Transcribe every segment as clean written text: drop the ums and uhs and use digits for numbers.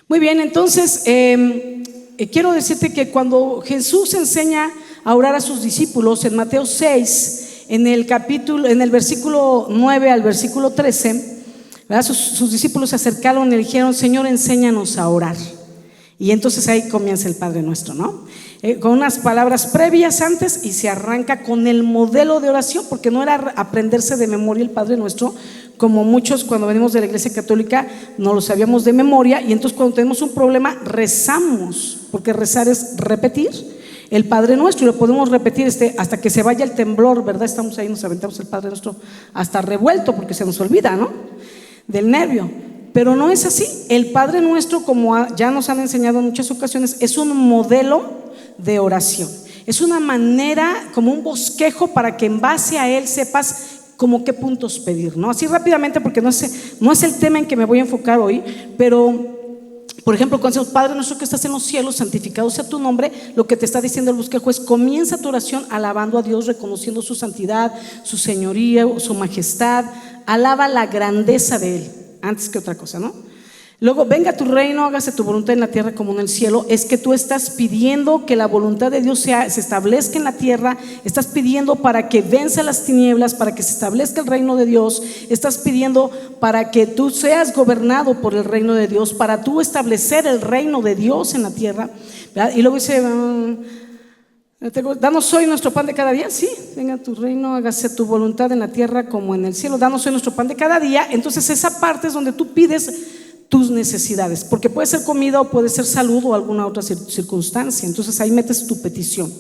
Muy bien, entonces quiero decirte que cuando Jesús enseña a orar a sus discípulos en Mateo 6, en el versículo 9 al versículo 13, ¿verdad? Sus discípulos se acercaron y le dijeron: Señor, enséñanos a orar. Y entonces ahí comienza el Padre Nuestro, ¿no? Con unas palabras previas antes, y se arranca con el modelo de oración, porque no era aprenderse de memoria el Padre Nuestro, como muchos cuando venimos de la Iglesia Católica no lo sabíamos de memoria, y entonces cuando tenemos un problema rezamos, porque rezar es repetir el Padre Nuestro, y lo podemos repetir hasta que se vaya el temblor, ¿verdad? Estamos ahí, nos aventamos el Padre Nuestro hasta revuelto, porque se nos olvida, ¿no? Del nervio. Pero no es así. El Padre Nuestro, como ya nos han enseñado en muchas ocasiones, es un modelo de oración. Es una manera, como un bosquejo, para que en base a él sepas como qué puntos pedir, ¿no? Así rápidamente, porque no es el tema en que me voy a enfocar hoy, pero por ejemplo, cuando decimos: Padre Nuestro que estás en los cielos, santificado sea tu nombre, lo que te está diciendo el bosquejo es: comienza tu oración alabando a Dios, reconociendo su santidad, su señoría, su majestad. Alaba la grandeza de él antes que otra cosa, ¿no? Luego: venga tu reino, hágase tu voluntad en la tierra como en el cielo. Es que tú estás pidiendo que la voluntad de Dios se establezca en la tierra. Estás pidiendo para que venza las tinieblas, para que se establezca el reino de Dios. Estás pidiendo para que tú seas gobernado por el reino de Dios, para tú establecer el reino de Dios en la tierra, ¿verdad? Y luego dice: danos hoy nuestro pan de cada día. Sí, venga tu reino, hágase tu voluntad en la tierra como en el cielo. Danos hoy nuestro pan de cada día. Entonces esa parte es donde tú pides tus necesidades, porque puede ser comida o puede ser salud o alguna otra circunstancia. Entonces ahí metes tu petición.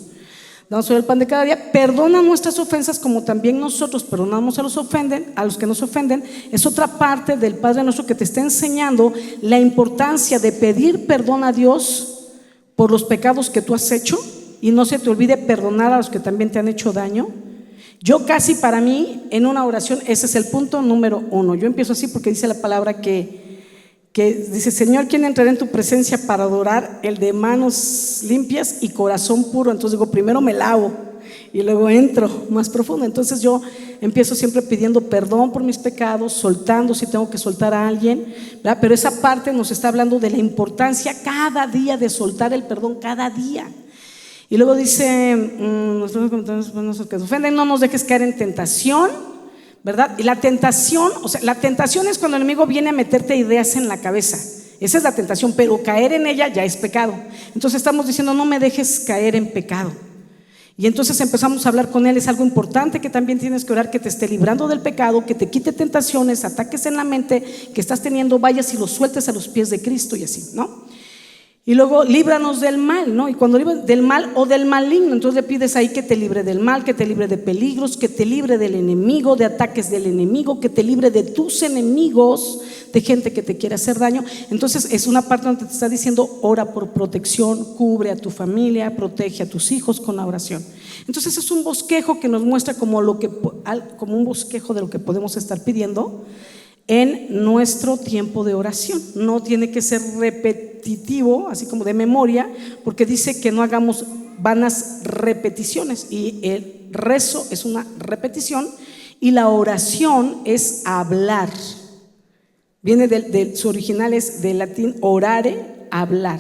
Danos hoy el pan de cada día. Perdona nuestras ofensas como también nosotros perdonamos a los que nos ofenden. Es otra parte del Padre Nuestro que te está enseñando la importancia de pedir perdón a Dios por los pecados que tú has hecho, y no se te olvide perdonar a los que también te han hecho daño. Yo casi, para mí, en una oración, ese es el punto número 1. Yo empiezo así porque dice la palabra que dice: Señor, ¿quién entrará en tu presencia para adorar? El de manos limpias y corazón puro. Entonces digo: primero me lavo y luego entro más profundo. Entonces yo empiezo siempre pidiendo perdón por mis pecados, soltando si tengo que soltar a alguien, ¿verdad? Pero esa parte nos está hablando de la importancia cada día de soltar el perdón cada día. Y luego dice: los que te ofenden, no nos dejes caer en tentación, ¿verdad? Y la tentación es cuando el enemigo viene a meterte ideas en la cabeza. Esa es la tentación, pero caer en ella ya es pecado. Entonces estamos diciendo: no me dejes caer en pecado. Y entonces empezamos a hablar con él. Es algo importante que también tienes que orar, que te esté librando del pecado, que te quite tentaciones, ataques en la mente que estás teniendo, vayas y los sueltes a los pies de Cristo y así, ¿no? Y luego: líbranos del mal, ¿no? Y cuando libras del mal o del maligno, entonces le pides ahí que te libre del mal, que te libre de peligros, que te libre del enemigo, de ataques del enemigo, que te libre de tus enemigos, de gente que te quiere hacer daño. Entonces es una parte donde te está diciendo: ora por protección, cubre a tu familia, protege a tus hijos con la oración. Entonces es un bosquejo que nos muestra como un bosquejo de lo que podemos estar pidiendo en nuestro tiempo de oración. No tiene que ser repetitivo, así como de memoria, porque dice que no hagamos vanas repeticiones, y el rezo es una repetición y la oración es hablar. Viene su original es del latín orare, hablar,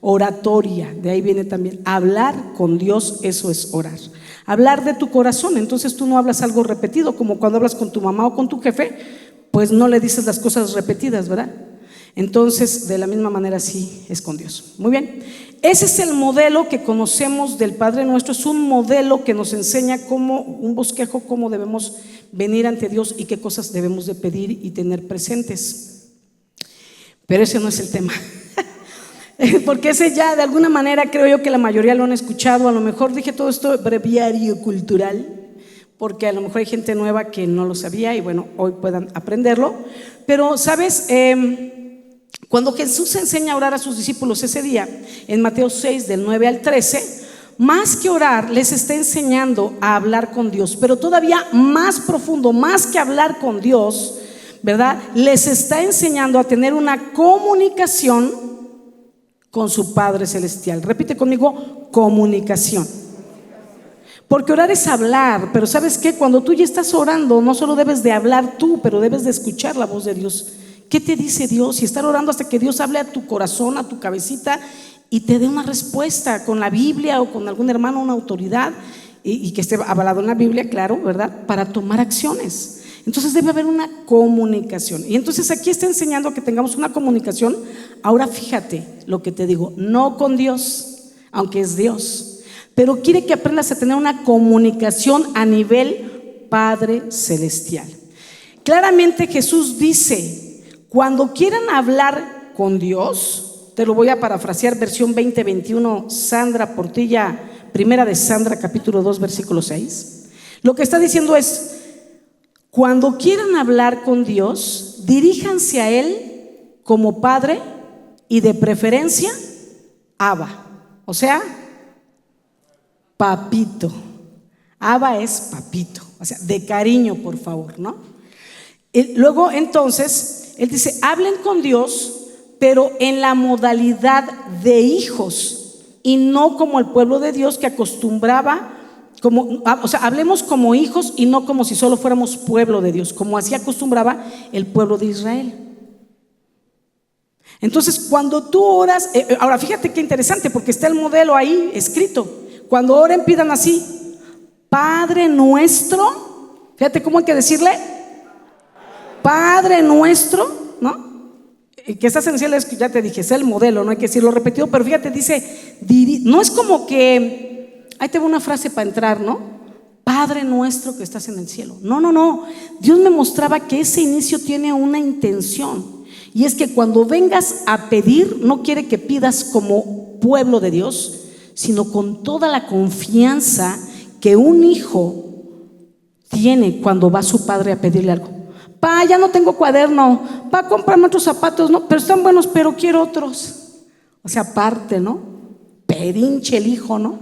oratoria, de ahí viene también hablar con Dios. Eso es orar, hablar de tu corazón. Entonces tú no hablas algo repetido, como cuando hablas con tu mamá o con tu jefe, pues no le dices las cosas repetidas, ¿verdad? Entonces de la misma manera sí es con Dios. Muy bien, ese es el modelo que conocemos del Padre Nuestro. Es un modelo que nos enseña como un bosquejo, cómo debemos venir ante Dios y qué cosas debemos de pedir y tener presentes. Pero ese no es el tema porque ese ya de alguna manera creo yo que la mayoría lo han escuchado. A lo mejor dije todo esto breviario cultural porque a lo mejor hay gente nueva que no lo sabía y bueno, hoy puedan aprenderlo. Pero sabes, cuando Jesús enseña a orar a sus discípulos ese día en Mateo 6 del 9 al 13, más que orar les está enseñando a hablar con Dios, pero todavía más profundo, más que hablar con Dios, ¿verdad? Les está enseñando a tener una comunicación con su Padre Celestial. Repite conmigo: comunicación. Porque orar es hablar, pero ¿sabes qué? Cuando tú ya estás orando, no solo debes de hablar tú, pero debes de escuchar la voz de Dios ¿Qué te dice Dios? Y estar orando hasta que Dios hable a tu corazón, a tu cabecita y te dé una respuesta con la Biblia o con algún hermano, una autoridad y que esté avalado en la Biblia, claro, ¿verdad? Para tomar acciones. Entonces debe haber una comunicación. Y entonces aquí está enseñando que tengamos una comunicación. Ahora fíjate lo que te digo, no con Dios, aunque es Dios, pero quiere que aprendas a tener una comunicación a nivel Padre Celestial. Claramente Jesús dice, cuando quieran hablar con Dios, te lo voy a parafrasear, versión 2021, Sandra Portilla, primera de Sandra, capítulo 2, versículo 6. Lo que está diciendo es, cuando quieran hablar con Dios, diríjanse a Él como Padre y de preferencia Abba, o sea, papito. Abba es papito, o sea, de cariño, por favor, ¿no? Luego entonces, él dice, hablen con Dios, pero en la modalidad de hijos y no como el pueblo de Dios que acostumbraba, o sea, hablemos como hijos y no como si solo fuéramos pueblo de Dios, como así acostumbraba el pueblo de Israel. Entonces, cuando tú oras, ahora fíjate qué interesante, porque está el modelo ahí escrito. Cuando oren, pidan así: Padre nuestro, fíjate cómo hay que decirle, Padre nuestro, ¿no? Que está esencial, es que ya te dije, es el modelo, no hay que decirlo repetido, pero fíjate, dice, no es como que, ahí te va una frase para entrar, ¿no? Padre nuestro que estás en el cielo. No, no, no. Dios me mostraba que ese inicio tiene una intención, y es que cuando vengas a pedir, no quiere que pidas como pueblo de Dios, sino con toda la confianza que un hijo tiene cuando va a su padre a pedirle algo. Pa, ya no tengo cuaderno, pa, cómprame otros zapatos, no, pero están buenos, pero quiero otros. O sea, aparte, ¿no? Pedinche el hijo, ¿no?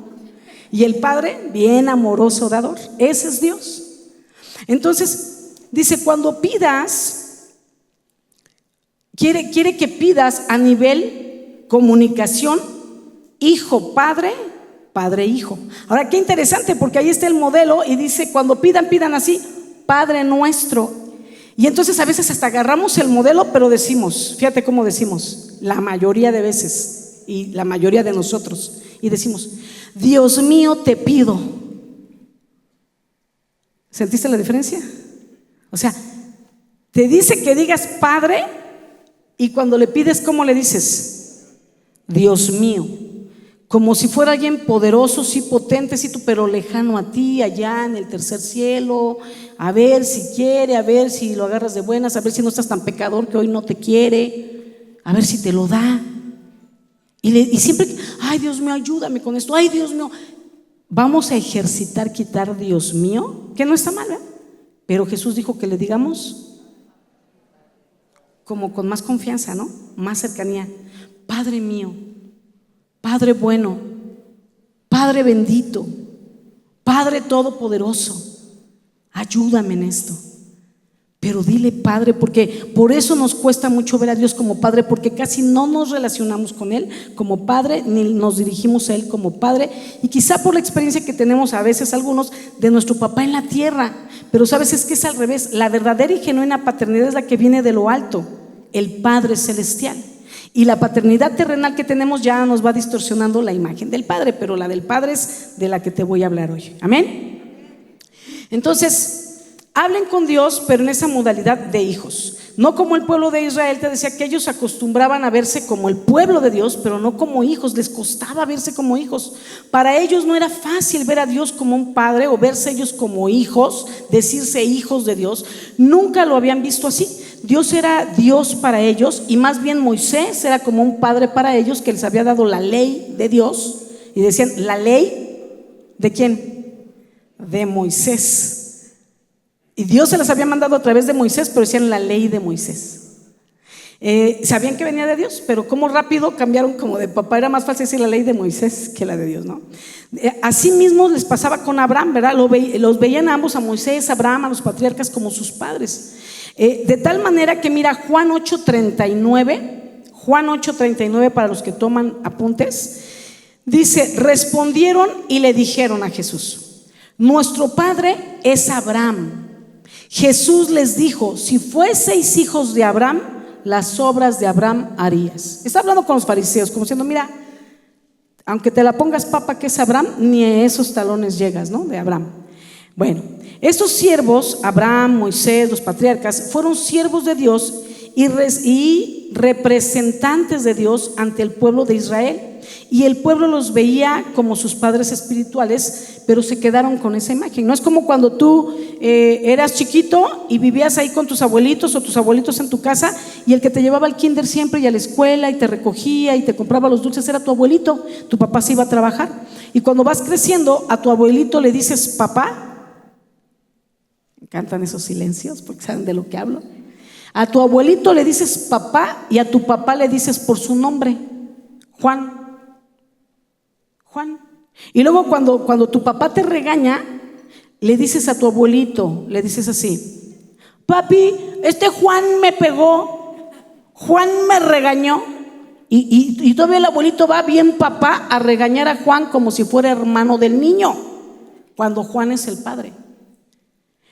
Y el padre, bien amoroso dador. Ese es Dios. Entonces, dice, cuando pidas, quiere que pidas a nivel comunicación, hijo, padre, padre, hijo. Ahora, qué interesante, porque ahí está el modelo y dice, cuando pidan, pidan así, Padre nuestro. Y entonces a veces hasta agarramos el modelo, pero decimos, fíjate cómo decimos, la mayoría de veces y la mayoría de nosotros, y decimos, Dios mío, te pido. ¿Sentiste la diferencia? O sea, te dice que digas Padre, y cuando le pides, ¿cómo le dices? Dios mío. Como si fuera alguien poderoso, sí, potente, sí, pero lejano a ti, allá en el tercer cielo, a ver si quiere, a ver si lo agarras de buenas, a ver si no estás tan pecador que hoy no te quiere, a ver si te lo da. Y siempre, ay Dios mío, ayúdame con esto, ay Dios mío. Vamos a ejercitar quitar Dios mío, que no está mal, ¿verdad? Pero Jesús dijo que le digamos como con más confianza, ¿no? Más cercanía. Padre mío, Padre bueno, Padre bendito, Padre todopoderoso, ayúdame en esto. Pero dile Padre, porque por eso nos cuesta mucho ver a Dios como Padre, porque casi no nos relacionamos con Él como Padre, ni nos dirigimos a Él como Padre, y quizá por la experiencia que tenemos a veces algunos de nuestro papá en la tierra. Pero sabes, es que es al revés. La verdadera y genuina paternidad es la que viene de lo alto, el Padre celestial. Y la paternidad terrenal que tenemos ya nos va distorsionando la imagen del Padre, pero la del Padre es de la que te voy a hablar hoy. Amén. Entonces, hablen con Dios, pero en esa modalidad de hijos. No como el pueblo de Israel, te decía que ellos acostumbraban a verse como el pueblo de Dios, pero no como hijos, les costaba verse como hijos. Para ellos no era fácil ver a Dios como un padre o verse ellos como hijos, decirse hijos de Dios. Nunca lo habían visto así. Dios era Dios para ellos, y más bien Moisés era como un padre para ellos que les había dado la ley de Dios. Y decían, ¿la ley de quién? De Moisés. Y Dios se las había mandado a través de Moisés, pero decían la ley de Moisés. Sabían que venía de Dios, pero cómo rápido cambiaron, como de papá era más fácil decir la ley de Moisés que la de Dios, ¿no? Así mismo les pasaba con Abraham, ¿verdad? Los veían ambos, a Moisés, a Abraham, a los patriarcas, como sus padres. De tal manera que mira, Juan 8:39 para los que toman apuntes, dice, respondieron y le dijeron a Jesús, nuestro padre es Abraham. Jesús les dijo, si fueseis hijos de Abraham, las obras de Abraham harías. Está hablando con los fariseos, como diciendo, mira, aunque te la pongas papa que es Abraham, ni a esos talones llegas, ¿no? De Abraham. Bueno, estos siervos, Abraham, Moisés, los patriarcas, fueron siervos de Dios y representantes de Dios ante el pueblo de Israel. Y el pueblo los veía como sus padres espirituales, pero se quedaron con esa imagen. No es como cuando tú eras chiquito y vivías ahí con tus abuelitos o tus abuelitos en tu casa, y el que te llevaba al kinder siempre y a la escuela y te recogía y te compraba los dulces era tu abuelito. Tu papá se iba a trabajar, y cuando vas creciendo a tu abuelito le dices papá. Me encantan esos silencios porque saben de lo que hablo. A tu abuelito le dices papá, y a tu papá le dices por su nombre, Juan. Y luego cuando tu papá te regaña, le dices a tu abuelito, le dices así: papi, Juan me pegó, Juan me regañó. Y todavía el abuelito va bien papá a regañar a Juan como si fuera hermano del niño, cuando Juan es el padre.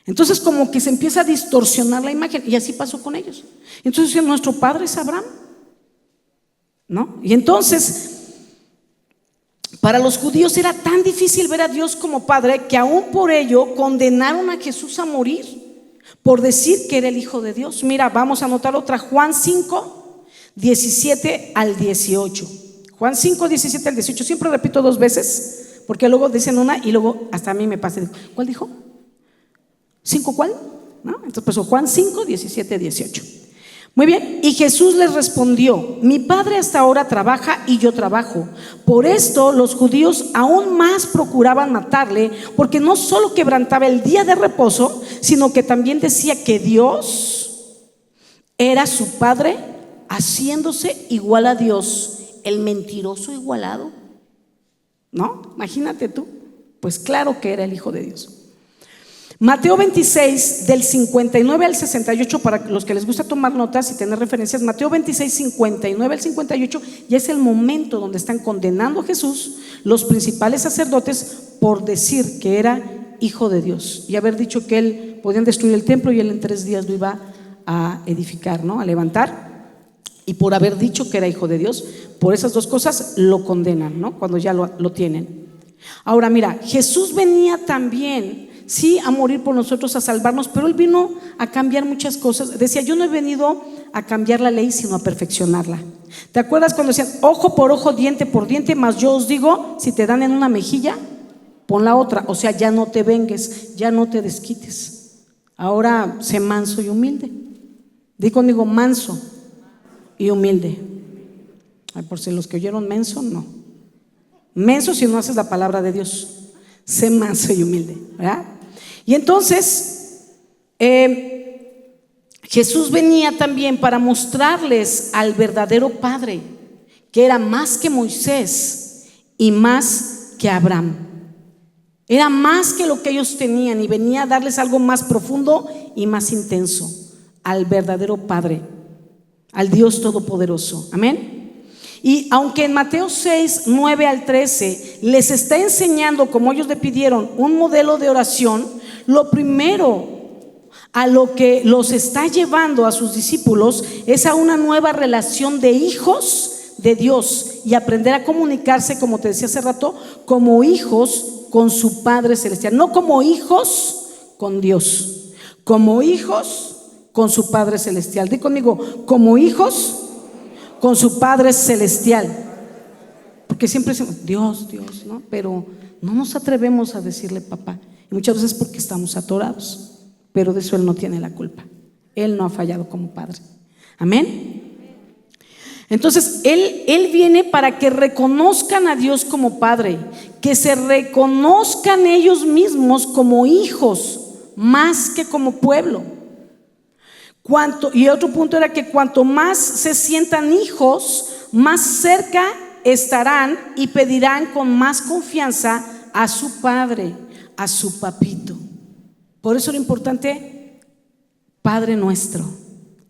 Entonces como que se empieza a distorsionar la imagen, y así pasó con ellos. Entonces nuestro padre es Abraham, ¿no? Y entonces para los judíos era tan difícil ver a Dios como padre que aún por ello condenaron a Jesús a morir por decir que era el Hijo de Dios. Mira, vamos a anotar otra, Juan 5, 17 al 18. Juan 5, 17 al 18. Siempre repito 2 veces porque luego dicen una y luego hasta a mí me pasa. ¿Cuál dijo? ¿5 cuál? ¿No? Entonces pues Juan 5, 17, 18. Muy bien, y Jesús les respondió: mi padre hasta ahora trabaja y yo trabajo. Por esto los judíos aún más procuraban matarle, porque no solo quebrantaba el día de reposo, sino que también decía que Dios era su padre, haciéndose igual a Dios. El mentiroso igualado, ¿no? Imagínate tú. Pues claro que era el Hijo de Dios. Mateo 26 del 59 al 68, para los que les gusta tomar notas y tener referencias. Mateo 26, 59 al 58, ya es el momento donde están condenando a Jesús los principales sacerdotes por decir que era Hijo de Dios y haber dicho que él podían destruir el templo y él en 3 días lo iba a edificar, ¿no? A levantar. Y por haber dicho que era Hijo de Dios, por esas 2 cosas lo condenan, ¿no? Cuando ya lo tienen. Ahora mira, Jesús venía también, sí, a morir por nosotros, a salvarnos, pero él vino a cambiar muchas cosas. Decía: yo no he venido a cambiar la ley, sino a perfeccionarla. ¿Te acuerdas cuando decían ojo por ojo, diente por diente? Mas yo os digo, si te dan en una mejilla, pon la otra. O sea, ya no te vengues, ya no te desquites. Ahora sé manso y humilde. Di conmigo: manso y humilde. Ay, por si los que oyeron menso, no. Menso si no haces la palabra de Dios. Sé manso y humilde, ¿verdad? Y entonces Jesús venía también para mostrarles al verdadero Padre, que era más que Moisés y más que Abraham. Era más que lo que ellos tenían, y venía a darles algo más profundo y más intenso: al verdadero Padre, al Dios Todopoderoso. Amén. Y aunque en Mateo 6, 9 al 13 les está enseñando, como ellos le pidieron, un modelo de oración, lo primero a lo que los está llevando a sus discípulos es a una nueva relación de hijos de Dios, y aprender a comunicarse, como te decía hace rato, como hijos con su Padre Celestial. No como hijos con Dios, como hijos con su Padre Celestial. Di conmigo: como hijos con su Padre Celestial. Porque siempre decimos Dios, Dios, ¿no? Pero no nos atrevemos a decirle papá, y muchas veces porque estamos atorados, pero de eso Él no tiene la culpa. Él no ha fallado como Padre. Amén. Entonces Él viene para que reconozcan a Dios como Padre, que se reconozcan ellos mismos como hijos más que como pueblo. Y otro punto era que cuanto más se sientan hijos, más cerca estarán y pedirán con más confianza a su padre, a su papito. Por eso lo importante, Padre nuestro,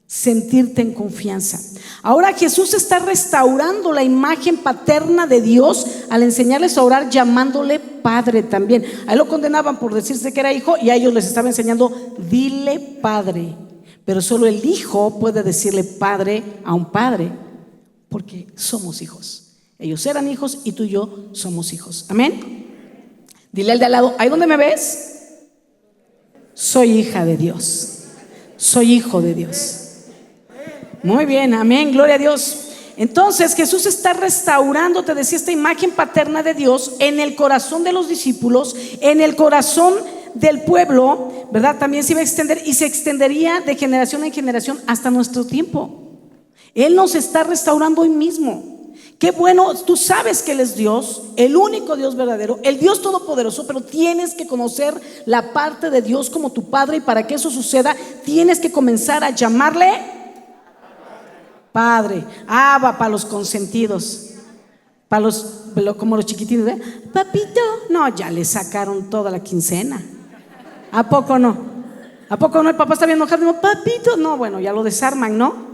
sentirte en confianza. Ahora Jesús está restaurando la imagen paterna de Dios al enseñarles a orar llamándole Padre también. A él lo condenaban por decirse que era hijo, y a ellos les estaba enseñando: dile Padre. pero solo el hijo puede decirle padre a un padre, porque somos hijos. Ellos eran hijos y tú y yo somos hijos. Amén. Dile al de al lado, ¿ahí donde me ves? Soy hija de Dios, soy hijo de Dios. Muy bien, amén, gloria a Dios. Entonces Jesús está restaurando, te decía, esta imagen paterna de Dios en el corazón de los discípulos, en el corazón del pueblo, ¿verdad? También se iba a extender y se extendería de generación en generación hasta nuestro tiempo. Él nos está restaurando hoy mismo. Qué bueno, tú sabes que Él es Dios, el único Dios verdadero, el Dios todopoderoso, pero tienes que conocer la parte de Dios como tu Padre, y para que eso suceda tienes que comenzar a llamarle Padre. Abba para los consentidos, para como los chiquitines, ¿eh? Papito, no, ya le sacaron toda la quincena. ¿A poco no? ¿A poco no? El papá está bien enojado, no, papito, no, bueno, ya lo desarman, ¿no?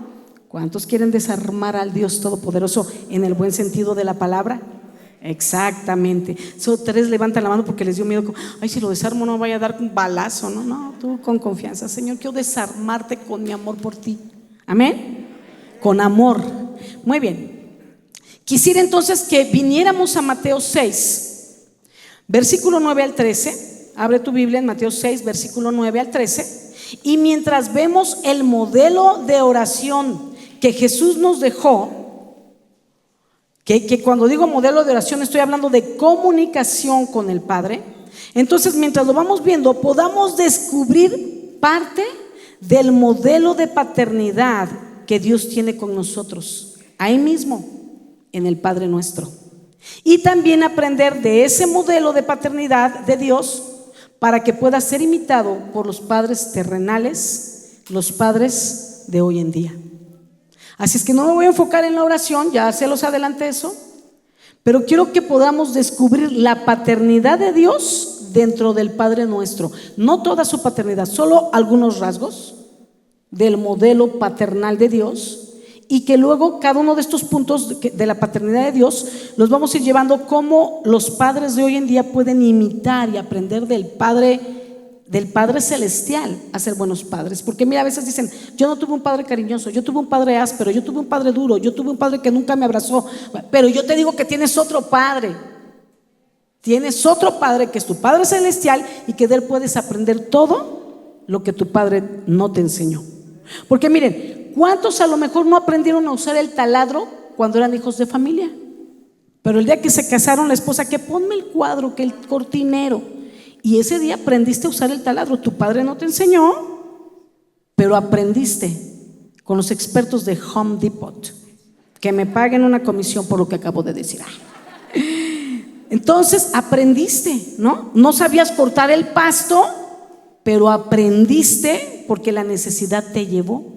¿Cuántos quieren desarmar al Dios todopoderoso en el buen sentido de la palabra? Exactamente. Solo tres levantan la mano porque les dio miedo. Ay, si lo desarmo no vaya a dar un balazo. No, no, tú con confianza. Señor, quiero desarmarte con mi amor por ti. Amén. Con amor. Muy bien. Quisiera entonces que viniéramos a Mateo 6, versículo 9 al 13. Abre tu Biblia en Mateo 6, versículo 9 al 13. Y mientras vemos el modelo de oración que Jesús nos dejó, que cuando digo modelo de oración estoy hablando de comunicación con el Padre. Entonces, mientras lo vamos viendo, podamos descubrir parte del modelo de paternidad que Dios tiene con nosotros, ahí mismo, en el Padre nuestro. Y también aprender de ese modelo de paternidad de Dios para que pueda ser imitado por los padres terrenales, los padres de hoy en día. Así es que no me voy a enfocar en la oración, ya se los adelanté eso, pero quiero que podamos descubrir la paternidad de Dios dentro del Padre nuestro. No toda su paternidad, solo algunos rasgos del modelo paternal de Dios, y que luego cada uno de estos puntos de la paternidad de Dios los vamos a ir llevando, cómo los padres de hoy en día pueden imitar y aprender del Padre celestial a ser buenos padres. Porque mira, a veces dicen, yo no tuve un padre cariñoso, yo tuve un padre áspero, yo tuve un padre duro, yo tuve un padre que nunca me abrazó. Pero yo te digo que tienes otro padre. Tienes otro padre que es tu Padre celestial, y que de él puedes aprender todo lo que tu padre no te enseñó. Porque miren, ¿cuántos a lo mejor no aprendieron a usar el taladro cuando eran hijos de familia? Pero el día que se casaron, la esposa, que ponme el cuadro, que el cortinero, y ese día aprendiste a usar el taladro. Tu padre no te enseñó, pero aprendiste con los expertos de Home Depot. Que me paguen una comisión por lo que acabo de decir. Entonces aprendiste, ¿no? No sabías cortar el pasto, pero aprendiste porque la necesidad te llevó.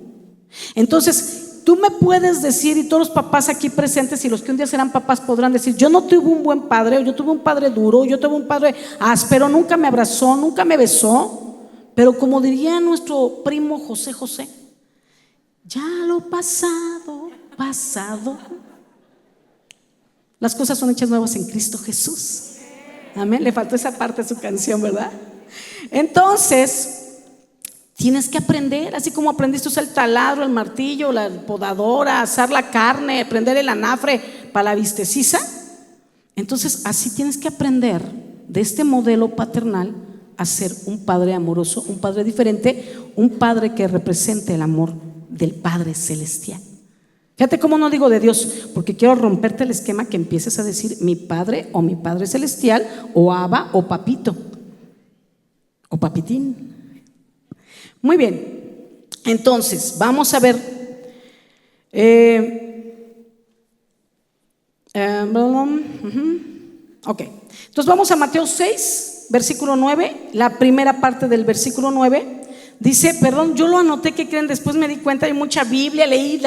Entonces tú me puedes decir, y todos los papás aquí presentes y los que un día serán papás podrán decir, yo no tuve un buen padre, o yo tuve un padre duro, yo tuve un padre áspero, nunca me abrazó, nunca me besó. Pero como diría nuestro primo José José, ya lo pasado, pasado, las cosas son hechas nuevas en Cristo Jesús. Amén. Le faltó esa parte de su canción, ¿verdad? Entonces tienes que aprender, así como aprendiste a usar el taladro, el martillo, la podadora, asar la carne, prender el anafre para la vistecisa. Entonces así tienes que aprender de este modelo paternal a ser un padre amoroso, un padre diferente, un padre que represente el amor del Padre celestial. Fíjate cómo no digo de Dios, porque quiero romperte el esquema que empieces a decir mi padre o mi Padre celestial, o Abba o papito o papitín. Muy bien, entonces vamos a ver ok, entonces vamos a Mateo 6, versículo 9, la primera parte del versículo 9. Dice, perdón, yo lo anoté, que creen, después me di cuenta, hay mucha Biblia, leí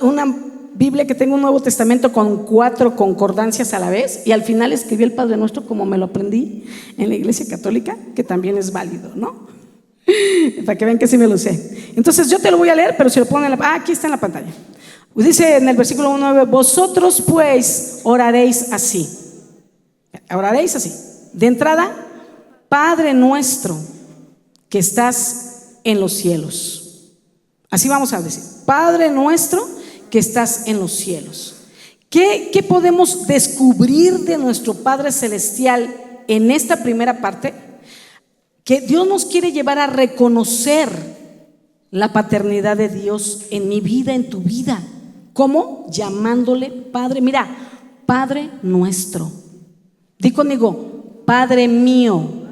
una Biblia que tengo, un Nuevo Testamento con 4 concordancias a la vez, y al final escribí el Padre Nuestro como me lo aprendí en la Iglesia Católica, que también es válido, ¿no? Para que vean que sí me lo sé. Entonces yo te lo voy a leer, pero si lo ponen aquí está en la pantalla. Dice en el versículo 9, vosotros pues oraréis así. De entrada, Padre nuestro que estás en los cielos. Así vamos a decir: Padre nuestro que estás en los cielos. ¿Qué podemos descubrir de nuestro Padre Celestial en esta primera parte? Que Dios nos quiere llevar a reconocer la paternidad de Dios en mi vida, en tu vida. ¿Cómo? Llamándole Padre. Mira, Padre nuestro. Di conmigo: Padre mío.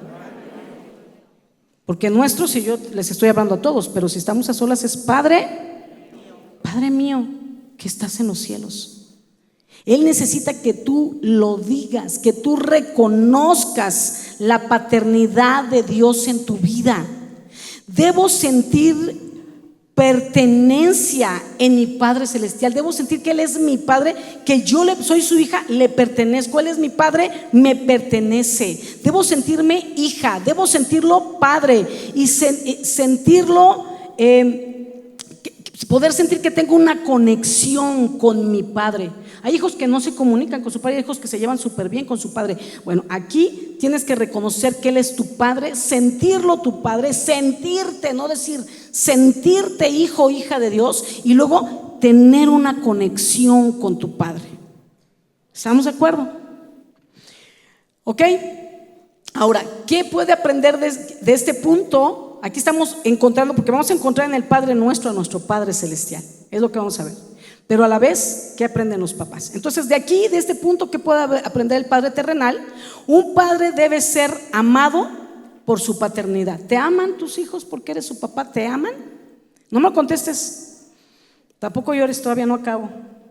Porque nuestro, si yo les estoy hablando a todos, pero si estamos a solas, es Padre mío que estás en los cielos. Él necesita que tú lo digas, que tú reconozcas la paternidad de Dios en tu vida. Debo sentir pertenencia en mi Padre Celestial. Debo sentir que Él es mi Padre, que yo soy su hija, le pertenezco. Él es mi Padre, me pertenece. Debo sentirme hija, debo sentirlo Padre y sentirlo, poder sentir que tengo una conexión con mi Padre. Hay hijos que no se comunican con su padre, hay hijos que se llevan súper bien con su padre. Bueno, aquí tienes que reconocer que Él es tu Padre, sentirlo tu Padre, sentirte, no decir, sentirte hijo o hija de Dios, y luego tener una conexión con tu Padre. ¿Estamos de acuerdo? ¿Ok? Ahora, ¿qué puede aprender de este punto? Aquí estamos encontrando, porque vamos a encontrar en el Padre nuestro a nuestro Padre Celestial. Es lo que vamos a ver. Pero a la vez, ¿qué aprenden los papás? Entonces, de aquí, de este punto, ¿qué puede aprender el padre terrenal? Un padre debe ser amado por su paternidad. ¿Te aman tus hijos porque eres su papá? ¿Te aman? No me contestes. Tampoco llores, todavía no acabo.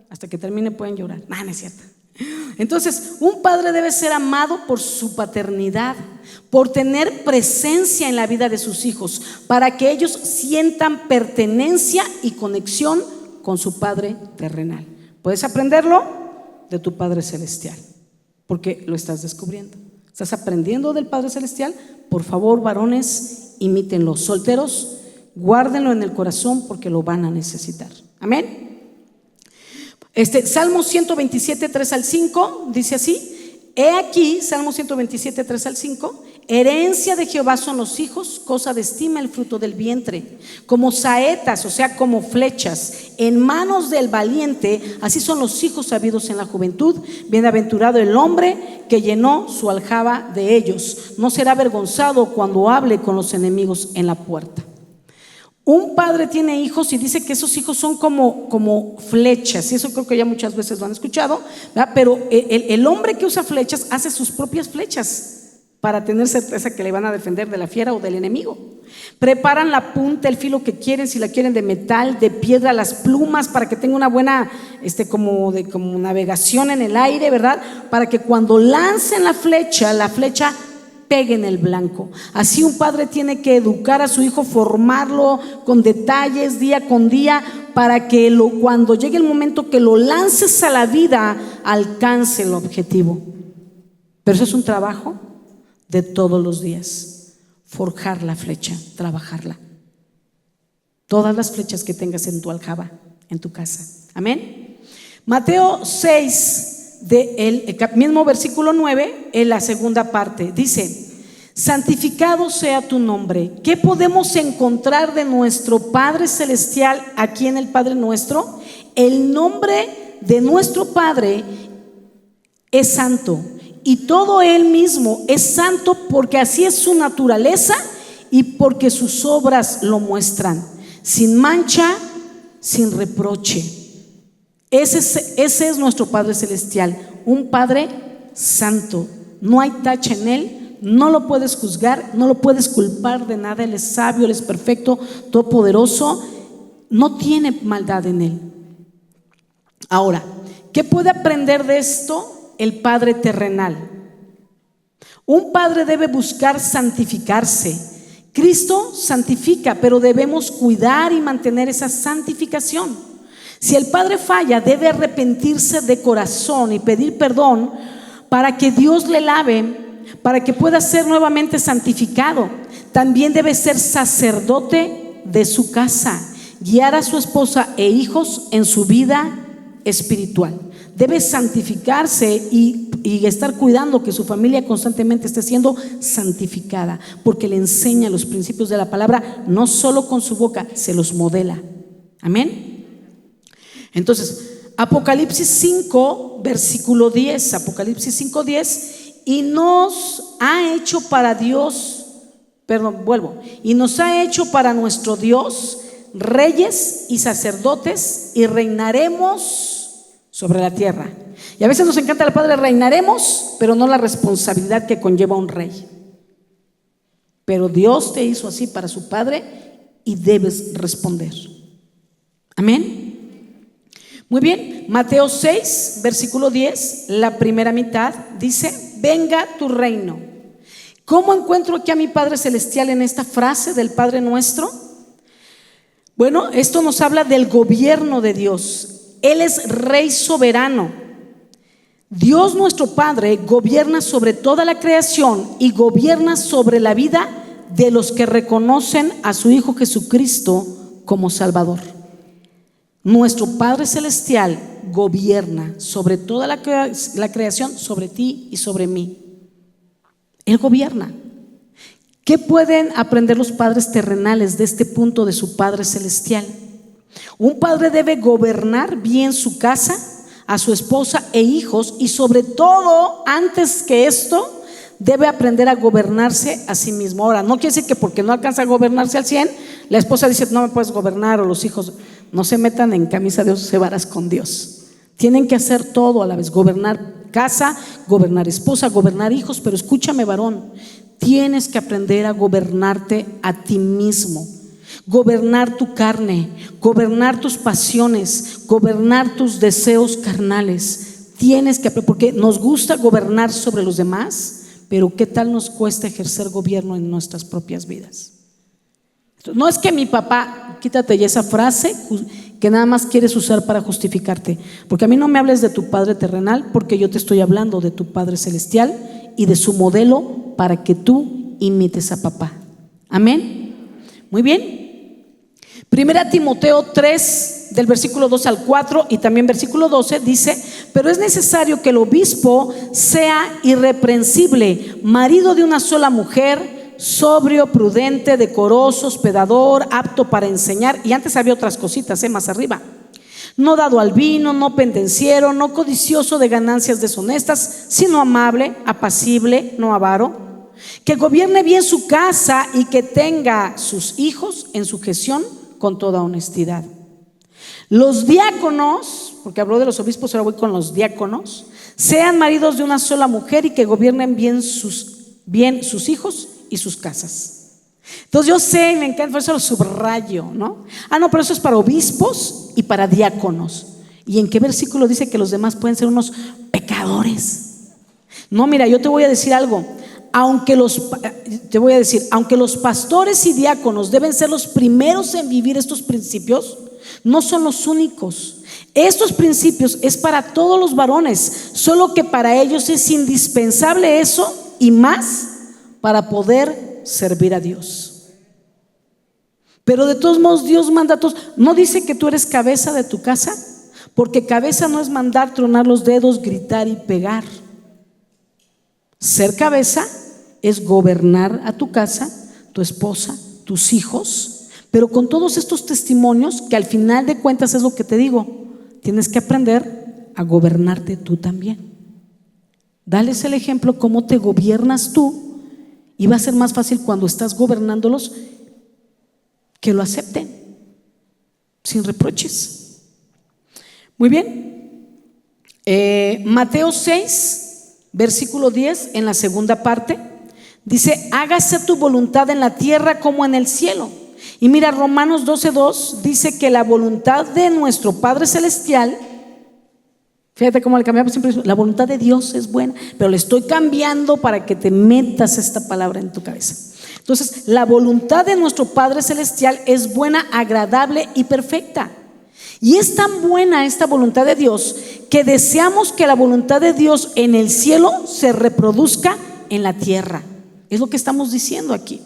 Hasta que termine pueden llorar. No es cierto. Entonces, un padre debe ser amado por su paternidad, por tener presencia en la vida de sus hijos, para que ellos sientan pertenencia y conexión con su Padre terrenal. Puedes aprenderlo de tu Padre Celestial, porque lo estás descubriendo. ¿Estás aprendiendo del Padre Celestial? Por favor, varones, imítenlo. Solteros, guárdenlo en el corazón porque lo van a necesitar. Amén. Salmo 127, 3 al 5 dice así: he aquí, Salmo 127, 3 al 5: herencia de Jehová son los hijos, cosa de estima el fruto del vientre. Como saetas, o sea, como flechas, en manos del valiente, así son los hijos sabidos en la juventud. Bienaventurado el hombre que llenó su aljaba de ellos. No será avergonzado cuando hable con los enemigos en la puerta. Un padre tiene hijos y dice que esos hijos son como flechas, y eso creo que ya muchas veces lo han escuchado, ¿verdad? Pero el hombre que usa flechas hace sus propias flechas para tener certeza que le van a defender de la fiera o del enemigo. Preparan la punta, el filo que quieren, si la quieren de metal, de piedra, las plumas, para que tenga una buena como navegación en el aire, ¿verdad? Para que cuando lancen la flecha pegue en el blanco. Así un padre tiene que educar a su hijo, formarlo con detalles día con día, para que cuando llegue el momento que lo lances a la vida, alcance el objetivo. Pero eso es un trabajo de todos los días. Forjar la flecha, trabajarla. Todas las flechas que tengas en tu aljaba, en tu casa. Amén. Mateo 6, del mismo versículo 9, en la segunda parte, dice: santificado sea tu nombre. ¿Qué podemos encontrar de nuestro Padre Celestial aquí en el Padre Nuestro? El nombre de nuestro Padre es santo, y todo Él mismo es santo, porque así es su naturaleza y porque sus obras lo muestran, sin mancha, sin reproche. Ese es nuestro Padre Celestial, un Padre santo. No hay tacha en Él, no lo puedes juzgar, no lo puedes culpar de nada. Él es sabio, Él es perfecto, todopoderoso, no tiene maldad en Él. Ahora, ¿qué puede aprender de esto el Padre terrenal? Un padre debe buscar santificarse. Cristo santifica, pero debemos cuidar y mantener esa santificación. Si el padre falla, debe arrepentirse de corazón y pedir perdón para que Dios le lave, para que pueda ser nuevamente santificado. También debe ser sacerdote de su casa, guiar a su esposa e hijos en su vida espiritual. Debe santificarse y y estar cuidando que su familia constantemente esté siendo santificada, porque le enseña los principios de la palabra, no solo con su boca, se los modela. Amén. Entonces, Apocalipsis 5, versículo 10, Apocalipsis 5, 10, y nos ha hecho para Dios, y nos ha hecho para nuestro Dios reyes y sacerdotes y reinaremos sobre la tierra. Y a veces nos encanta la palabra reinaremos, pero no la responsabilidad que conlleva un rey. Pero Dios te hizo así para su Padre y debes responder. Amén. Muy bien, Mateo 6, versículo 10, la primera mitad dice: venga tu reino. ¿Cómo encuentro aquí a mi Padre Celestial en esta frase del Padre Nuestro? Bueno, esto nos habla del gobierno de Dios. Él es Rey soberano. Dios nuestro Padre gobierna sobre toda la creación y gobierna sobre la vida de los que reconocen a su Hijo Jesucristo como Salvador. Nuestro Padre Celestial gobierna sobre toda la creación, sobre ti y sobre mí. Él gobierna. ¿Qué pueden aprender los padres terrenales de este punto de su Padre Celestial? Un padre debe gobernar bien su casa, a su esposa e hijos, y sobre todo, antes que esto, debe aprender a gobernarse a sí mismo. Ahora, no quiere decir que porque no alcanza a gobernarse al 100, la esposa dice: no me puedes gobernar, o los hijos. No se metan en camisa de 11 varas con Dios. Tienen que hacer todo a la vez: gobernar casa, gobernar esposa, gobernar hijos. Pero escúchame, varón, tienes que aprender a gobernarte a ti mismo, gobernar tu carne, gobernar tus pasiones, gobernar tus deseos carnales. Tienes que, porque nos gusta gobernar sobre los demás, pero ¿qué tal nos cuesta ejercer gobierno en nuestras propias vidas? No es que mi papá, quítate ya esa frase que nada más quieres usar para justificarte, porque a mí no me hables de tu Padre terrenal, porque yo te estoy hablando de tu Padre celestial y de su modelo para que tú imites a papá. Amén. Muy bien. Primera Timoteo 3, del versículo 2 al 4 y también versículo 12 dice: pero es necesario que el obispo sea irreprensible, marido de una sola mujer, sobrio, prudente, decoroso, hospedador, apto para enseñar. Y antes había otras cositas, más arriba: no dado al vino, no pendenciero, no codicioso de ganancias deshonestas, sino amable, apacible, no avaro, que gobierne bien su casa y que tenga sus hijos en sujeción con toda honestidad. Los diáconos, porque habló de los obispos, ahora voy con los diáconos, sean maridos de una sola mujer y que gobiernen bien sus hijos y sus casas. Entonces yo sé, me encanta, por eso lo subrayo, ¿no? No, pero eso es para obispos y para diáconos. ¿Y en qué versículo dice que los demás pueden ser unos pecadores? No, mira, yo te voy a decir algo. Aunque los pastores y diáconos deben ser los primeros en vivir estos principios, no son los únicos. Estos principios es para todos los varones, solo que para ellos es indispensable eso y más para poder servir a Dios. Pero de todos modos Dios manda a todos. ¿No dice que tú eres cabeza de tu casa? Porque cabeza no es mandar, tronar los dedos, gritar y pegar. Ser cabeza es gobernar a tu casa, tu esposa, tus hijos, pero con todos estos testimonios que al final de cuentas es lo que te digo, tienes que aprender a gobernarte tú también. Dales el ejemplo cómo te gobiernas tú, y va a ser más fácil cuando estás gobernándolos que lo acepten sin reproches. Muy bien. Mateo 6, versículo 10, en la segunda parte dice: hágase tu voluntad en la tierra como en el cielo. Y mira, Romanos 12:2 dice que la voluntad de nuestro Padre Celestial, fíjate cómo le cambiamos siempre, la voluntad de Dios es buena, pero le estoy cambiando para que te metas esta palabra en tu cabeza. Entonces, la voluntad de nuestro Padre Celestial es buena, agradable y perfecta. Y es tan buena esta voluntad de Dios que deseamos que la voluntad de Dios en el cielo se reproduzca en la tierra. Es lo que estamos diciendo aquí.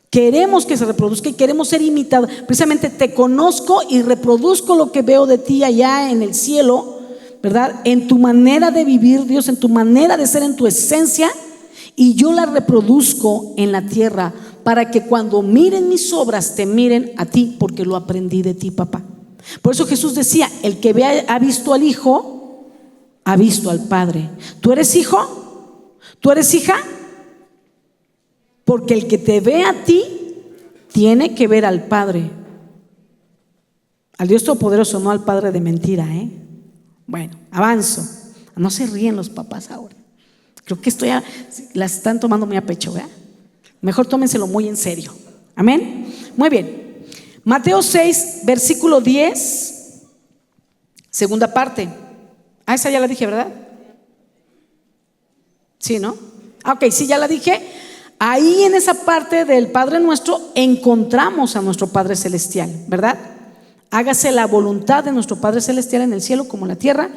Queremos que se reproduzca y queremos ser imitados. Precisamente te conozco y reproduzco lo que veo de ti allá en el cielo, ¿verdad? En tu manera de vivir, Dios, en tu manera de ser, en tu esencia, y yo la reproduzco en la tierra para que cuando miren mis obras te miren a ti, porque lo aprendí de ti, papá. Por eso Jesús decía: el que ha visto al Hijo ha visto al Padre. ¿Tú eres hijo? ¿Tú eres hija? Porque el que te ve a ti tiene que ver al Padre, al Dios Todopoderoso, no al padre de mentira, Bueno, avanzo. No se ríen los papás ahora. Creo que esto ya la están tomando muy a pecho, ¿verdad? Mejor tómenselo muy en serio. Amén. Muy bien. Mateo 6, versículo 10, segunda parte. Esa ya la dije, ¿verdad? Sí, ¿no? Ok, sí, ya la dije. Ahí en esa parte del Padre Nuestro encontramos a nuestro Padre Celestial, ¿verdad? Hágase la voluntad de nuestro Padre Celestial en el cielo como en la tierra.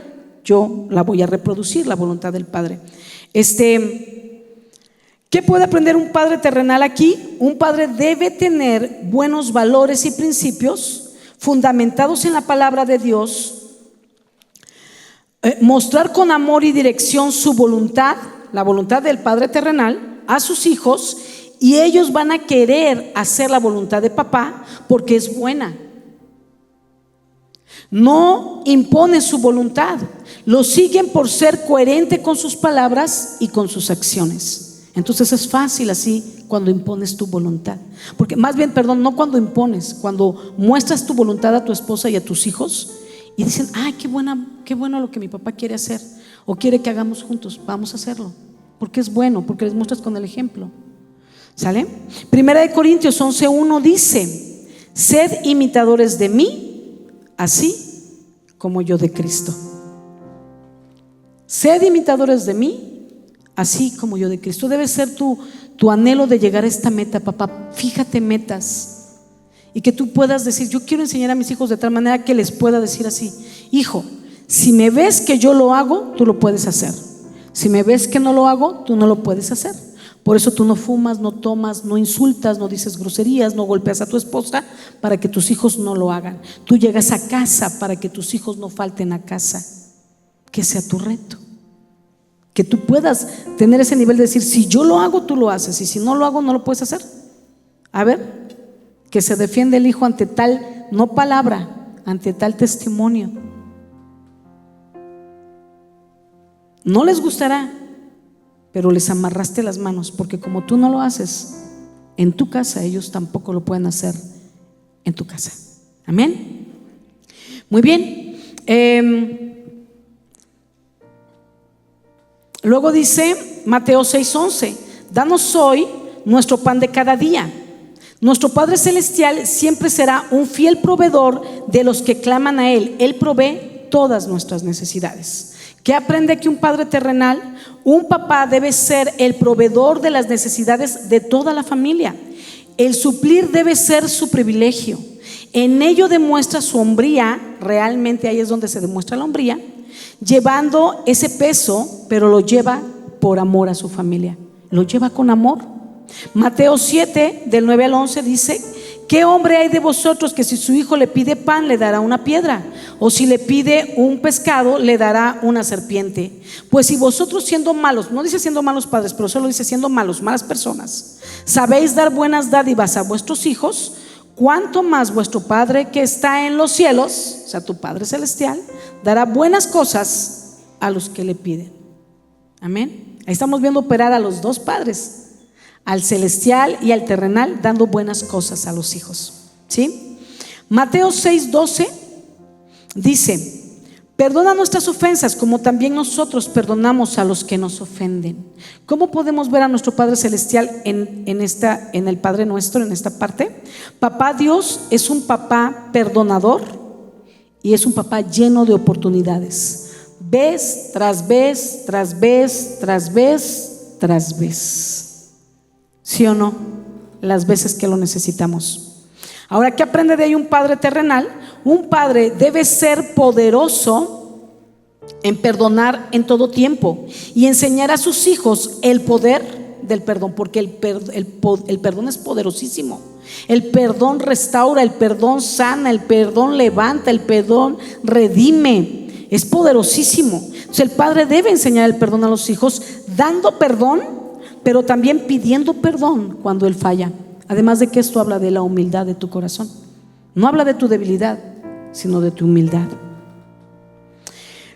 Yo la voy a reproducir, la voluntad del Padre. ¿Qué puede aprender un padre terrenal aquí? Un padre debe tener buenos valores y principios fundamentados en la palabra de Dios, mostrar con amor y dirección su voluntad, la voluntad del padre terrenal, a sus hijos, y ellos van a querer hacer la voluntad de papá porque es buena. No impone su voluntad, lo siguen por ser coherente con sus palabras y con sus acciones. Entonces es fácil así cuando impones tu voluntad, porque más bien, perdón, no cuando impones, cuando muestras tu voluntad a tu esposa y a tus hijos y dicen: ay, qué bueno lo que mi papá quiere hacer o quiere que hagamos juntos, vamos a hacerlo, porque es bueno, porque les muestras con el ejemplo. ¿Sale? Primera de Corintios 11:1 dice: sed imitadores de mí, así como yo de Cristo. Sed imitadores de mí, así como yo de Cristo. Debe ser tu anhelo de llegar a esta meta, papá. Fíjate metas y que tú puedas decir: yo quiero enseñar a mis hijos de tal manera que les pueda decir así: hijo, si me ves que yo lo hago, tú lo puedes hacer. Si me ves que no lo hago, tú no lo puedes hacer. Por eso tú no fumas, no tomas, no insultas, no dices groserías, no golpeas a tu esposa, para que tus hijos no lo hagan. Tú llegas a casa para que tus hijos no falten a casa. Que sea tu reto, que tú puedas tener ese nivel de decir: si yo lo hago, tú lo haces, y si no lo hago, no lo puedes hacer. A ver, que se defiende el hijo ante tal, no palabra, ante tal testimonio. No les gustará, pero les amarraste las manos, porque como tú no lo haces en tu casa, ellos tampoco lo pueden hacer en tu casa. Amén. Muy bien. Luego dice Mateo 6:11: danos hoy nuestro pan de cada día. Nuestro Padre Celestial siempre será un fiel proveedor de los que claman a Él. Él provee todas nuestras necesidades. ¿Qué aprende aquí un padre terrenal? Un papá debe ser el proveedor de las necesidades de toda la familia. El suplir debe ser su privilegio. En ello demuestra su hombría. Realmente ahí es donde se demuestra la hombría, llevando ese peso, pero lo lleva por amor a su familia, lo lleva con amor. Mateo 7, del 9 al 11 dice: ¿qué hombre hay de vosotros que si su hijo le pide pan le dará una piedra? O si le pide un pescado le dará una serpiente? Pues si vosotros siendo malos, no dice siendo malos padres, pero solo dice siendo malos, malas personas, sabéis dar buenas dádivas a vuestros hijos, ¿cuánto más vuestro Padre que está en los cielos, o sea, tu Padre Celestial, dará buenas cosas a los que le piden? Amén. Ahí estamos viendo operar a los dos padres, al celestial y al terrenal, dando buenas cosas a los hijos. ¿Sí? Mateo 6:12 dice: perdona nuestras ofensas como también nosotros perdonamos a los que nos ofenden. ¿Cómo podemos ver a nuestro Padre Celestial en el Padre Nuestro, en esta parte? Papá Dios es un papá perdonador y es un papá lleno de oportunidades. Vez tras vez, tras vez, tras vez, tras vez. ¿Sí o no? Las veces que lo necesitamos. Ahora, ¿qué aprende de ahí un padre terrenal? Un padre debe ser poderoso en perdonar en todo tiempo y enseñar a sus hijos el poder del perdón, porque el perdón es poderosísimo. El perdón restaura, el perdón sana, el perdón levanta, el perdón redime. es poderosísimo. Entonces el padre debe enseñar el perdón a los hijos, dando perdón, pero también pidiendo perdón cuando él falla. Además de que esto habla de la humildad de tu corazón. No habla de tu debilidad, sino de tu humildad.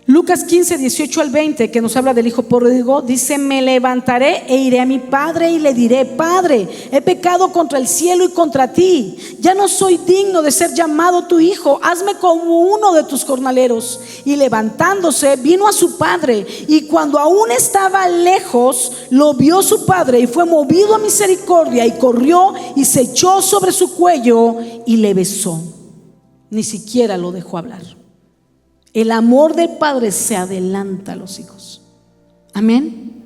Lucas 15, 18 al 20, que nos habla del hijo pródigo, dice: me levantaré e iré a mi padre y le diré: Padre, he pecado contra el cielo y contra ti, ya no soy digno de ser llamado tu hijo, hazme como uno de tus jornaleros. Y levantándose vino a su padre, y cuando aún estaba lejos lo vio su padre, y fue movido a misericordia, y corrió y se echó sobre su cuello y le besó. Ni siquiera lo dejó hablar. El amor del padre se adelanta a los hijos. Amén.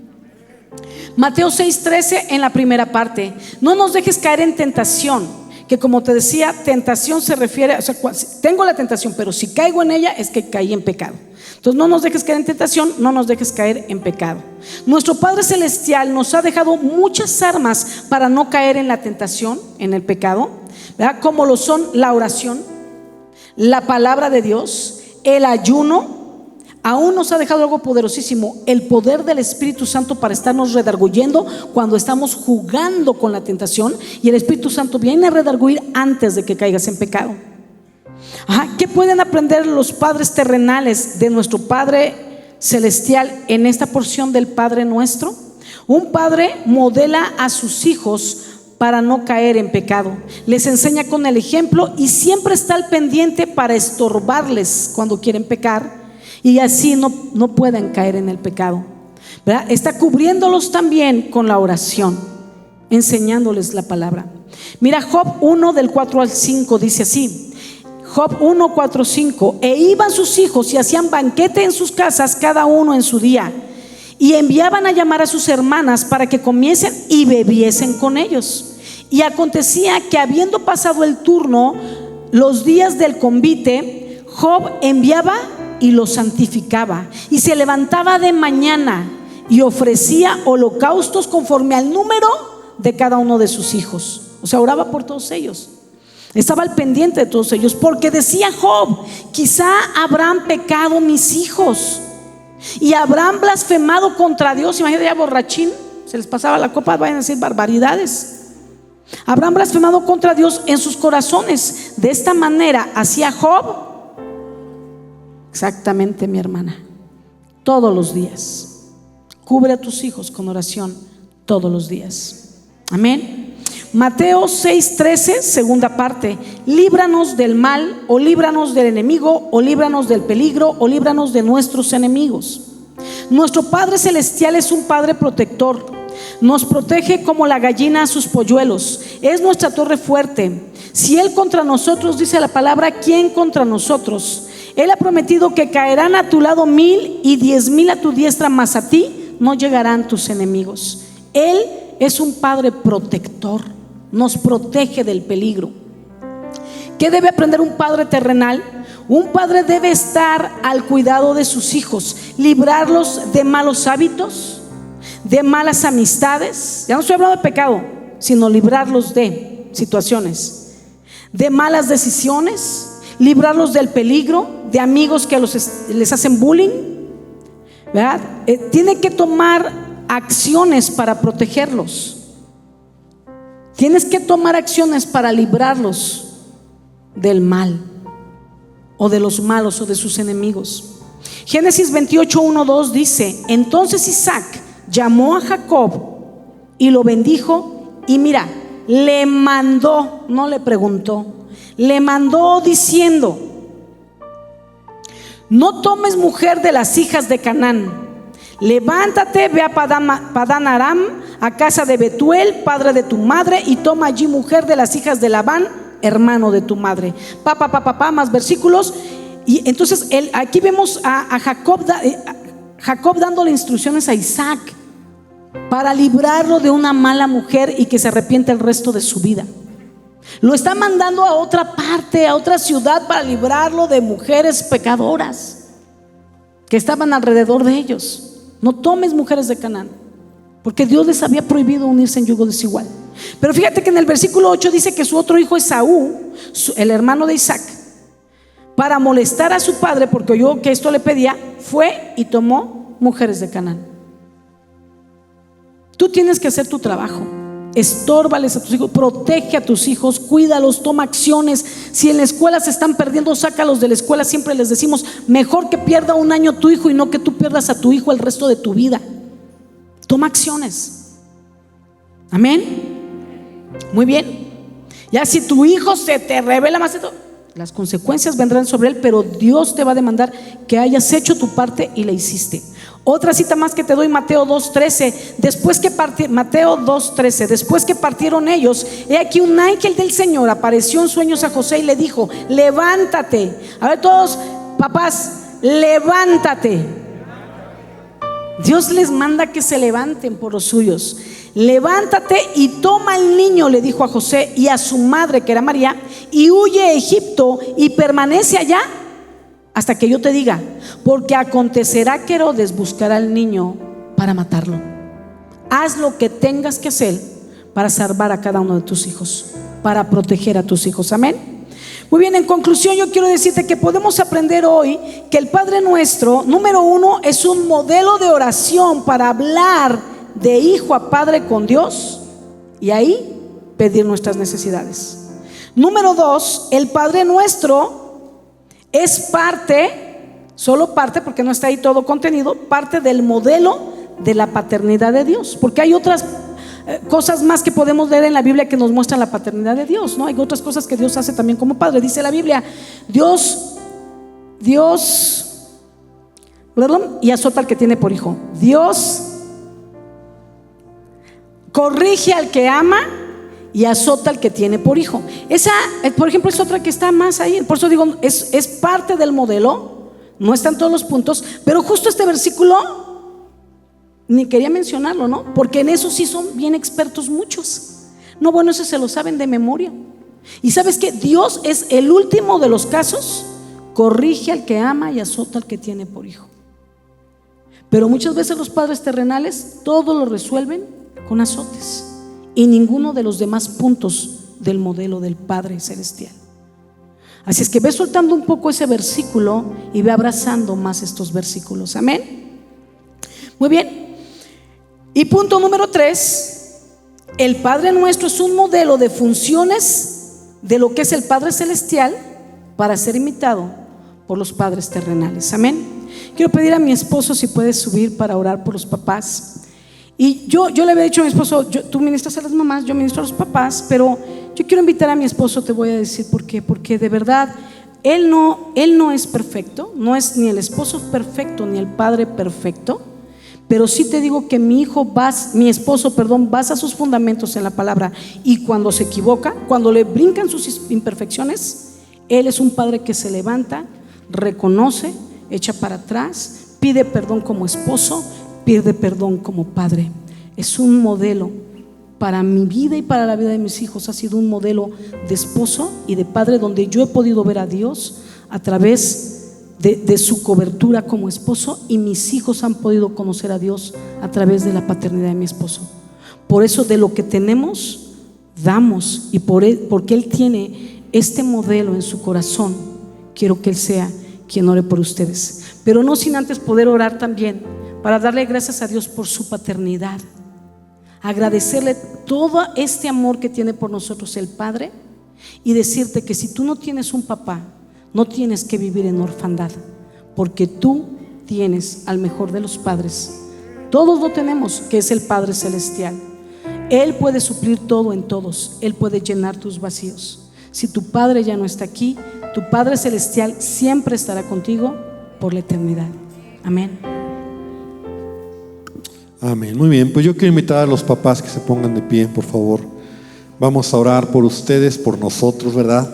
Mateo 6:13 en la primera parte: no nos dejes caer en tentación. Que como te decía, tentación se refiere, o sea, tengo la tentación, pero si caigo en ella es que caí en pecado. Entonces no nos dejes caer en tentación, no nos dejes caer en pecado. Nuestro Padre Celestial nos ha dejado muchas armas para no caer en la tentación, en el pecado, ¿verdad? Como lo son la oración, la palabra de Dios, el ayuno. Aún nos ha dejado algo poderosísimo: el poder del Espíritu Santo para estarnos redarguyendo cuando estamos jugando con la tentación. Y el Espíritu Santo viene a redarguir antes de que caigas en pecado. ¿Qué pueden aprender los padres terrenales de nuestro Padre Celestial en esta porción del Padre Nuestro? Un padre modela a sus hijos para no caer en pecado. Les enseña con el ejemplo y siempre está al pendiente para estorbarles cuando quieren pecar, y así no pueden caer en el pecado, ¿verdad? Está cubriéndolos también con la oración, enseñándoles la palabra. Mira, Job 1 del 4 al 5 dice así: Job 1, 4, 5: e iban sus hijos y hacían banquete en sus casas, cada uno en su día, y enviaban a llamar a sus hermanas para que comiesen y bebiesen con ellos. Y acontecía que, habiendo pasado el turno, los días del convite, Job enviaba y los santificaba, y se levantaba de mañana y ofrecía holocaustos conforme al número de cada uno de sus hijos. O sea, oraba por todos ellos, estaba al pendiente de todos ellos, porque decía Job: quizá habrán pecado mis hijos y habrán blasfemado contra Dios. Imagínate, ya borrachín, se les pasaba la copa, vayan a decir barbaridades. Habrán blasfemado contra Dios en sus corazones. De esta manera hacía Job exactamente, mi hermana, todos los días. Cubre a tus hijos con oración todos los días. Amén. Mateo 6:13, segunda parte: líbranos del mal, o líbranos del enemigo, o líbranos del peligro, o líbranos de nuestros enemigos. Nuestro Padre Celestial es un Padre protector. Nos protege como la gallina a sus polluelos. Es nuestra torre fuerte. Si Él contra nosotros, dice la palabra, ¿quién contra nosotros? Él ha prometido que caerán a tu lado 1000 y 10,000 a tu diestra, mas a ti no llegarán tus enemigos. Él es un Padre protector, nos protege del peligro. ¿Qué debe aprender un padre terrenal? Un padre debe estar al cuidado de sus hijos, librarlos de malos hábitos, de malas amistades. Ya no estoy hablando de pecado, sino librarlos de situaciones, de malas decisiones, librarlos del peligro, de amigos que les hacen bullying, ¿verdad? Tiene que tomar acciones para protegerlos. Tienes que tomar acciones para librarlos del mal, o de los malos, o de sus enemigos. Génesis 28, 1, 2 dice: entonces Isaac llamó a Jacob y lo bendijo, y mira, le mandó, no le preguntó, le mandó diciendo: no tomes mujer de las hijas de Canaán. Levántate, ve a Padán Aram, a casa de Betuel, padre de tu madre, y toma allí mujer de las hijas de Labán, hermano de tu madre. Más versículos. Y entonces aquí vemos a Jacob dándole instrucciones a Isaac para librarlo de una mala mujer y que se arrepiente el resto de su vida. Lo está mandando a otra parte, a otra ciudad, para librarlo de mujeres pecadoras que estaban alrededor de ellos. No tomes mujeres de Canaán, porque Dios les había prohibido unirse en yugo desigual. Pero fíjate que en el versículo 8 dice que su otro hijo Esaú, el hermano de Isaac, para molestar a su padre, porque oyó que esto le pedía, fue y tomó mujeres de Canaán. Tú tienes que hacer tu trabajo. Estórbales a tus hijos, protege a tus hijos, cuídalos, toma acciones. Si en la escuela se están perdiendo, sácalos de la escuela. Siempre les decimos, mejor que pierda un año tu hijo y no que tú pierdas a tu hijo el resto de tu vida. Toma acciones. Amén. Muy bien. Ya si tu hijo se te revela más, las consecuencias vendrán sobre él, pero Dios te va a demandar que hayas hecho tu parte y la hiciste. Otra cita más que te doy, Mateo 2:13. Mateo 2:13. Después que partieron ellos, he aquí un ángel del Señor apareció en sueños a José y le dijo: levántate. A ver todos, papás, levántate. Dios les manda que se levanten por los suyos. Levántate y toma al niño, le dijo a José y a su madre, que era María, y huye a Egipto y permanece allá hasta que yo te diga, porque acontecerá que Herodes buscará al niño para matarlo. Haz lo que tengas que hacer para salvar a cada uno de tus hijos, para proteger a tus hijos. Amén. Muy bien, en conclusión yo quiero decirte que podemos aprender hoy que el Padre Nuestro, número 1, es un modelo de oración para hablar de hijo a padre con Dios y ahí pedir nuestras necesidades. Número 2, el Padre Nuestro es parte, solo parte, porque no está ahí todo contenido, parte del modelo de la paternidad de Dios, porque hay otras cosas más que podemos leer en la Biblia que nos muestran la paternidad de Dios, ¿no? Hay otras cosas que Dios hace también como padre. Dice la Biblia, Dios y azota al que tiene por hijo. Dios corrige al que ama y azota al que tiene por hijo. Esa, por ejemplo, es otra que está más ahí. Por eso digo, es parte del modelo. No están todos los puntos, pero justo este versículo ni quería mencionarlo, ¿no? Porque en eso sí son bien expertos muchos. No, bueno, eso se lo saben de memoria. Y sabes que Dios es el último de los casos, corrige al que ama y azota al que tiene por hijo. Pero muchas veces los padres terrenales todo lo resuelven con azotes y ninguno de los demás puntos del modelo del Padre Celestial. Así es que ve soltando un poco ese versículo y ve abrazando más estos versículos. Amén. Muy bien. Y punto número 3, el Padre Nuestro es un modelo de funciones de lo que es el Padre Celestial para ser imitado por los padres terrenales. Amén. Quiero pedir a mi esposo si puede subir para orar por los papás. Y yo le había dicho a mi esposo, tú ministras a las mamás, yo ministro a los papás, pero yo quiero invitar a mi esposo, te voy a decir por qué. Porque de verdad él no es perfecto, no es ni el esposo perfecto ni el padre perfecto. Pero sí te digo que mi esposo, basa sus fundamentos en la palabra, y cuando se equivoca, cuando le brincan sus imperfecciones, él es un padre que se levanta, reconoce, echa para atrás, pide perdón como esposo, pide perdón como padre. Es un modelo para mi vida y para la vida de mis hijos. Ha sido un modelo de esposo y de padre donde yo he podido ver a Dios a través de su cobertura como esposo, y mis hijos han podido conocer a Dios a través de la paternidad de mi esposo. Por eso de lo que tenemos damos, y porque Él tiene este modelo en su corazón, quiero que Él sea quien ore por ustedes. Pero no sin antes poder orar también para darle gracias a Dios por su paternidad, agradecerle todo este amor que tiene por nosotros el Padre, y decirte que si tú no tienes un papá, no tienes que vivir en orfandad, porque tú tienes al mejor de los padres. Todos lo tenemos, que es el Padre Celestial. Él puede suplir todo en todos. Él puede llenar tus vacíos. Si tu padre ya no está aquí, tu Padre Celestial siempre estará contigo por la eternidad. Amén. Amén. Muy bien, pues yo quiero invitar a los papás que se pongan de pie, por favor. Vamos a orar por ustedes, por nosotros, ¿verdad?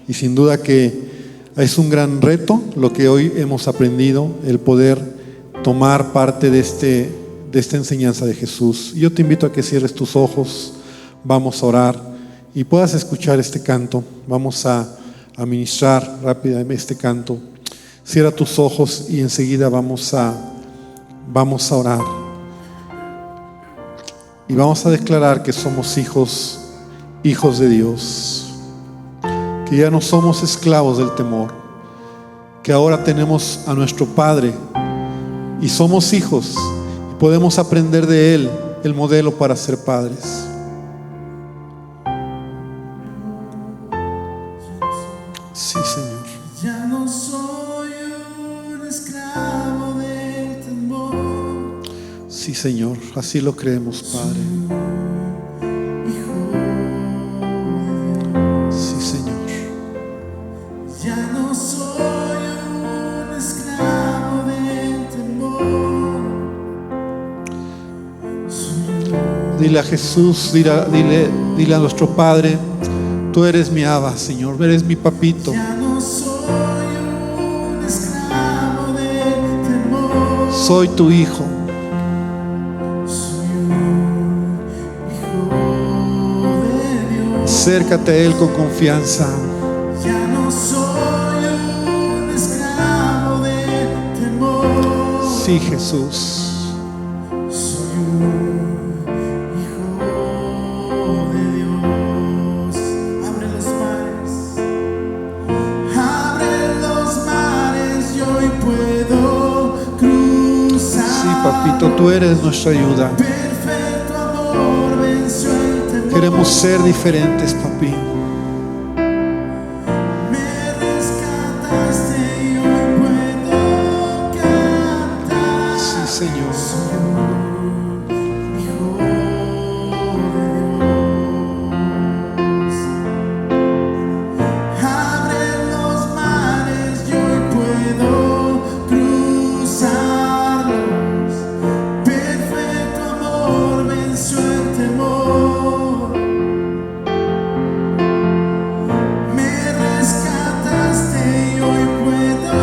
Y sin duda que es un gran reto lo que hoy hemos aprendido, el poder tomar parte de esta enseñanza de Jesús. Y yo te invito a que cierres tus ojos, vamos a orar y puedas escuchar este canto. Vamos a ministrar rápidamente este canto. Cierra tus ojos y enseguida vamos a orar. Y vamos a declarar que somos hijos de Dios, que ya no somos esclavos del temor, que ahora tenemos a nuestro Padre y somos hijos y podemos aprender de Él el modelo para ser padres. Sí, Señor. Ya no soy un esclavo del temor. Sí, Señor, así lo creemos, Padre. Sí, Señor. Ya no soy un esclavo del temor. Dile a Jesús, dile a nuestro Padre: tú eres mi Abba, Señor, eres mi papito. Ya no soy un esclavo del temor. Soy tu hijo. Soy un hijo de Dios. Acércate a Él con confianza. Ya no soy un esclavo del temor. Sí, Jesús. Soy un hijo de Dios. Abre los mares, yo hoy puedo cruzar. Sí, papito, tú eres nuestra ayuda. Perfecto amor venció el temor. Queremos ser diferentes, papi. Me rescataste y hoy puedo cantar. Sí, Señor. Abre los mares, yo hoy puedo cruzarlos. Perfecto amor venció el temor. Me rescataste y hoy puedo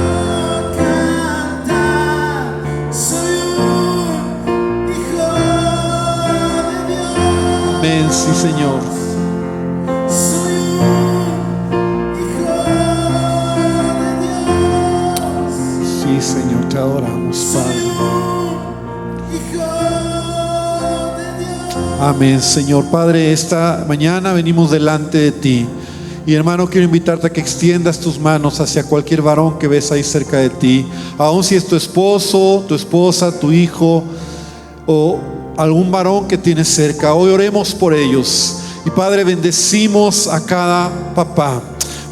cantar. Soy un hijo de Dios. Amén, sí, Señor. Soy un hijo de Dios. Sí, Señor, te adoramos, Soy Padre. un hijo de Dios. Amén, Señor. Padre, esta mañana venimos delante de ti. Y hermano, quiero invitarte a que extiendas tus manos hacia cualquier varón que ves ahí cerca de ti. Aun si es tu esposo, tu esposa, tu hijo o algún varón que tienes cerca. Hoy oremos por ellos. Y Padre, bendecimos a cada papá.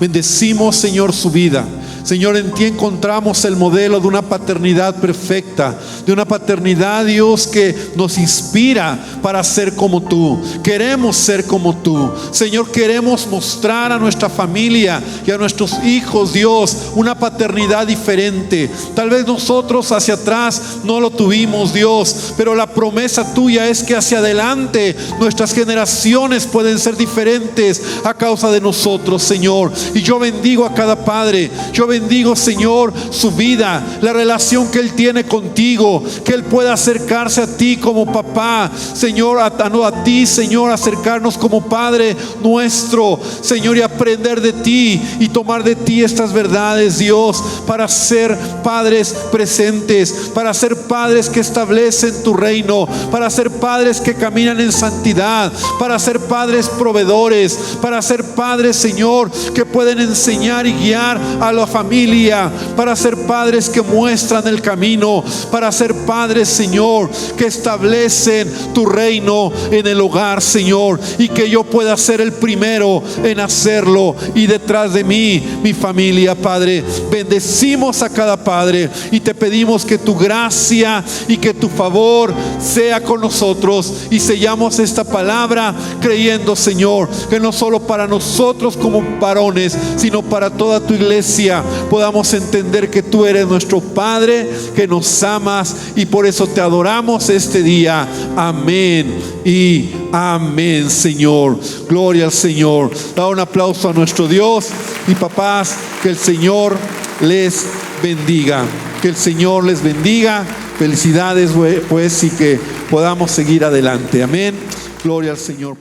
Bendecimos, Señor, su vida. Señor, en ti encontramos el modelo de una paternidad perfecta, de una paternidad, Dios, que nos inspira para ser como tú. Queremos ser como tú. Señor, queremos mostrar a nuestra familia y a nuestros hijos, Dios, una paternidad diferente. Tal vez nosotros hacia atrás no lo tuvimos, Dios, pero la promesa tuya es que hacia adelante nuestras generaciones pueden ser diferentes a causa de nosotros, Señor. Y yo bendigo a cada padre. Yo bendigo, Señor, su vida, la relación que Él tiene contigo, que Él pueda acercarse a ti como papá, Señor, a ti, Señor, acercarnos como Padre nuestro, Señor, y aprender de ti y tomar de ti estas verdades, Dios, para ser padres presentes, para ser padres que establecen tu reino, para ser padres que caminan en santidad, para ser padres proveedores, para ser padres, Señor, que pueden enseñar y guiar a la familia, para ser padres que muestran el camino, para ser padres, Señor, que establecen tu reino en el hogar, Señor, y que yo pueda ser el primero en hacerlo, y detrás de mí, mi familia, Padre. Bendecimos a cada padre y te pedimos que tu gracia y que tu favor sea con nosotros, y sellamos esta palabra creyendo, Señor, que no solo para nosotros como varones, sino para toda tu iglesia podamos entender que tú eres nuestro Padre, que nos amas, y por eso te adoramos este día. Amén y amén, Señor. Gloria al Señor. Da un aplauso a nuestro Dios. Y papás, que el Señor les bendiga. Que el Señor les bendiga. Felicidades, pues, y que podamos seguir adelante. Amén. Gloria al Señor.